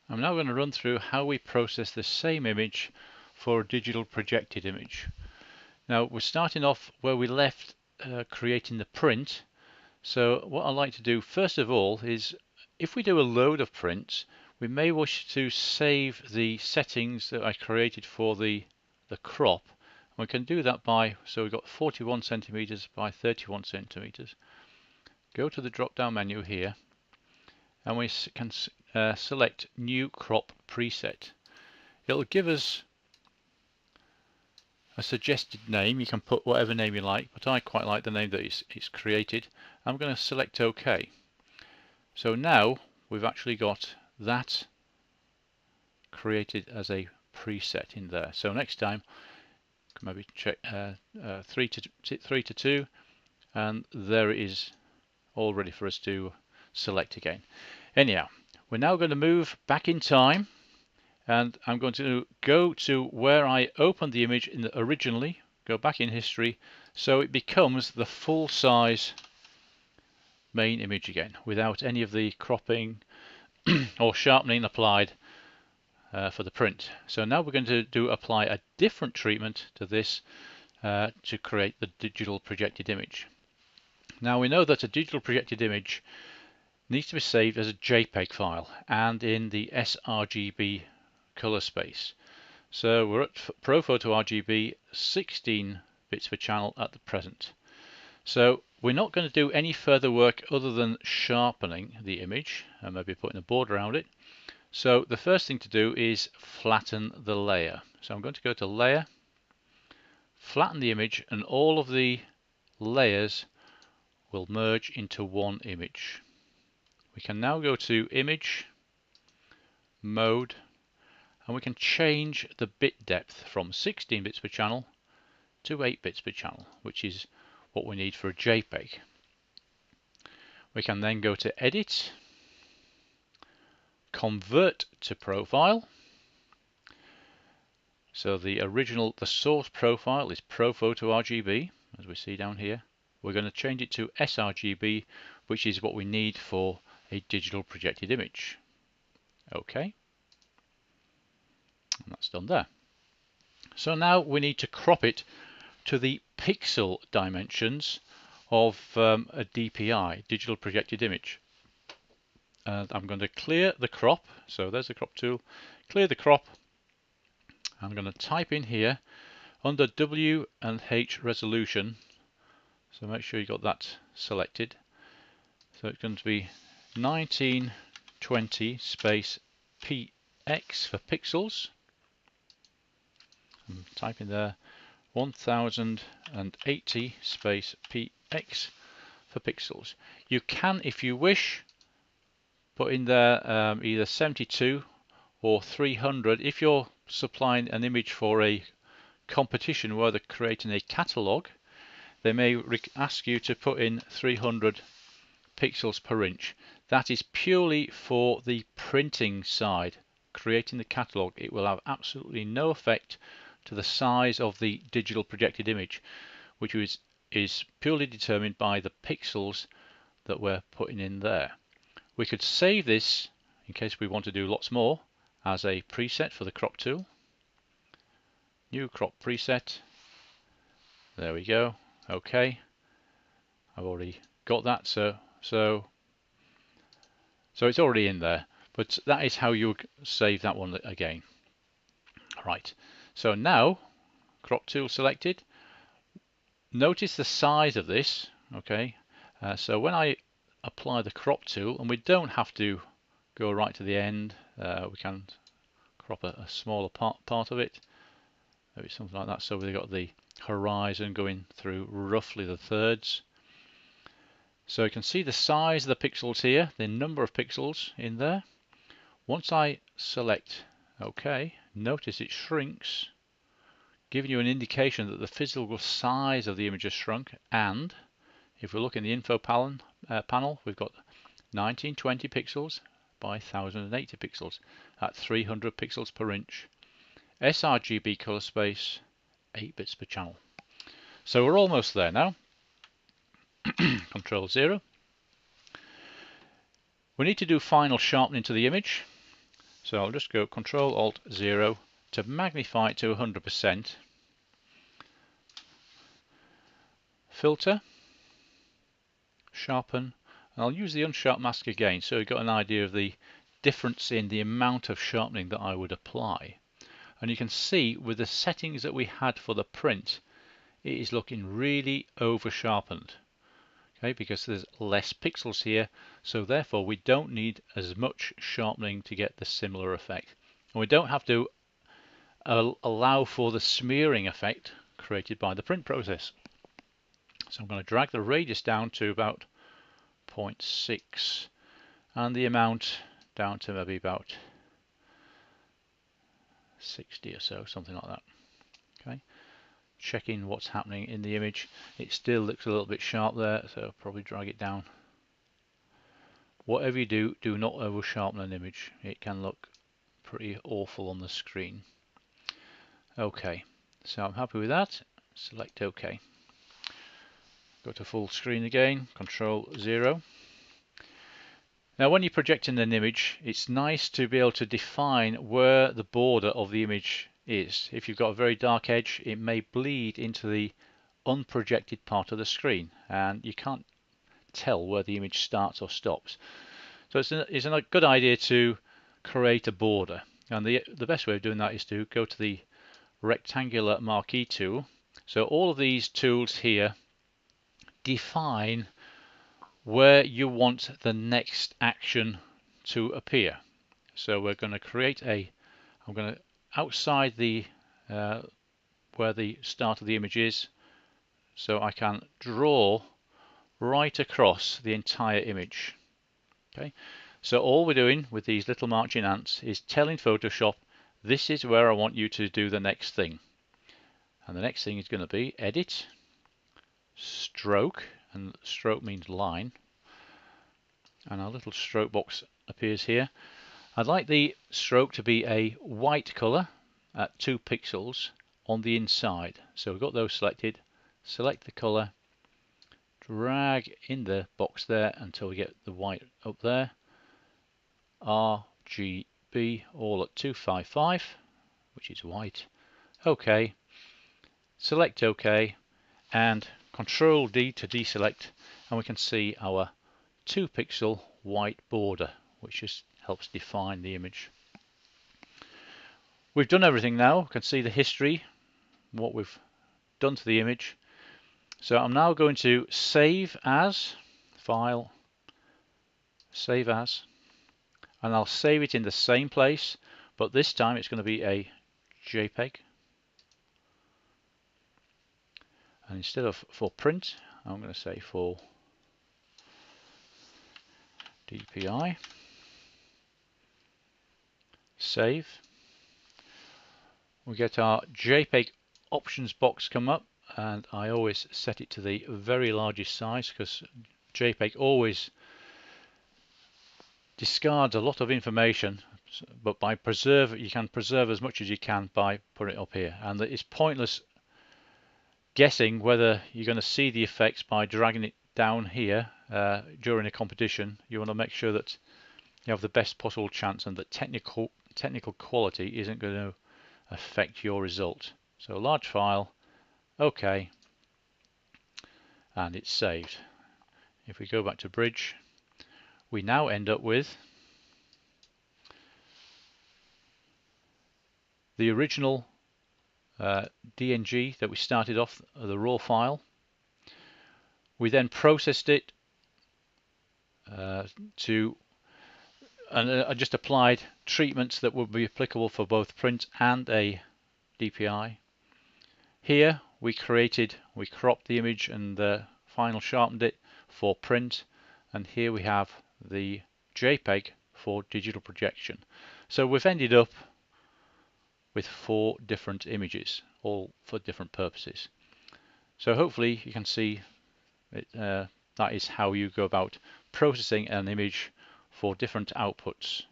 I'm now going to run through how we process the same image for a digital projected image. Now we're starting off where we left creating the print. So what I like to do first of all is, if we do a load of prints, we may wish to save the settings that I created for the crop. And we can do that by, so we've got 41 centimeters by 31 centimeters. Go to the drop down menu here and we can select new crop preset. It'll give us a suggested name. You can put whatever name you like, but I quite like the name that it's created. I'm going to select OK. So now we've actually got that created as a preset in there. So next time, maybe check 3 to 2, and there it is, all ready for us to select again. Anyhow, we're now going to move back in time, and I'm going to go to where I opened the image originally, go back in history, so it becomes the full size main image again, without any of the cropping or sharpening applied for the print. So now we're going to apply a different treatment to this to create the digital projected image. Now we know that a digital projected image needs to be saved as a JPEG file and in the sRGB color space. So we're at ProPhoto RGB 16 bits per channel at the present. So we're not going to do any further work other than sharpening the image and maybe putting a border around it. So the first thing to do is flatten the layer. So I'm going to go to Layer, flatten the image, and all of the layers will merge into one image. We can now go to Image, Mode, and we can change the bit depth from 16 bits per channel to 8 bits per channel, which is what we need for a JPEG. We can then go to Edit, Convert to Profile. So the source profile is ProPhoto RGB, as we see down here. We're going to change it to sRGB, which is what we need for a digital projected image. OK. And that's done there. So now we need to crop it to the pixel dimensions of a DPI, digital projected image. And I'm going to clear the crop. So there's the crop tool. Clear the crop. I'm going to type in here under W and H resolution. So make sure you got that selected. So it's going to be 1920 space px for pixels. And type in there 1080 space px for pixels. You can, if you wish, put in there either 72 or 300. If you're supplying an image for a competition where they're creating a catalogue, they may ask you to put in 300 pixels per inch. That is purely for the printing side, creating the catalogue. It will have absolutely no effect to the size of the digital projected image, which is purely determined by the pixels that we're putting in there. We could save this in case we want to do lots more as a preset for the crop tool. New crop preset. There we go. OK. I've already got that, so it's already in there. But that is how you save that one again. Right. So now, crop tool selected. Notice the size of this. OK. So when I apply the crop tool, and we don't have to go right to the end, we can crop a smaller part of it, maybe something like that. So we've got the horizon going through roughly the thirds. So you can see the size of the pixels here, the number of pixels in there. Once I select OK, notice it shrinks, giving you an indication that the physical size of the image has shrunk. And if we look in the info panel, we've got 1920 pixels by 1080 pixels at 300 pixels per inch. sRGB color space, 8 bits per channel. So we're almost there now. Control 0. We need to do final sharpening to the image. So I'll just go Control Alt 0 to magnify it to 100%. Filter, sharpen, and I'll use the unsharp mask again so you've got an idea of the difference in the amount of sharpening that I would apply. And you can see with the settings that we had for the print, it is looking really over sharpened. Okay, because there's less pixels here, so therefore we don't need as much sharpening to get the similar effect. And we don't have to allow for the smearing effect created by the print process. So I'm going to drag the radius down to about 0.6 and the amount down to maybe about 60 or so, something like that. Okay, checking what's happening in the image. It still looks a little bit sharp there, so I'll probably drag it down. Whatever you do, do not over sharpen an image. It can look pretty awful on the screen. Okay, so I'm happy with that. Select OK. Go to full screen again, Control 0. Now when you're projecting an image, it's nice to be able to define where the border of the image is. If you've got a very dark edge, it may bleed into the unprojected part of the screen and you can't tell where the image starts or stops. So it's a good idea to create a border, and the best way of doing that is to go to the rectangular marquee tool. So all of these tools here define where you want the next action to appear. So we're going to create I'm going to outside the where the start of the image is, so I can draw right across the entire image. Okay, so all we're doing with these little marching ants is telling Photoshop, this is where I want you to do the next thing. And the next thing is going to be Edit, Stroke, and stroke means line. And our little stroke box appears here. I'd like the stroke to be a white color at 2 pixels on the inside. So we've got those selected. Select the color, drag in the box there until we get the white up there. RGB all at 255, which is white. OK. Select OK and Control D to deselect, and we can see our 2 pixel white border, which just helps define the image. We've done everything now. We can see the history, what we've done to the image. So I'm now going to save as, File, Save As, and I'll save it in the same place, but this time it's going to be a JPEG. And instead of for print, I'm going to say for DPI. Save. We get our JPEG options box come up, and I always set it to the very largest size because JPEG always discards a lot of information, but you can preserve as much as you can by putting it up here. And it's pointless guessing whether you're going to see the effects by dragging it down here during a competition. You want to make sure that you have the best possible chance and that technical quality isn't going to affect your result. So large file, OK, and it's saved. If we go back to Bridge, we now end up with the original DNG that we started off, the raw file. We then processed it and I just applied treatments that would be applicable for both print and a DPI. Here we cropped the image and final sharpened it for print, and here we have the JPEG for digital projection. So we've ended up with 4 different images, all for different purposes. So hopefully you can see it, that is how you go about processing an image for different outputs.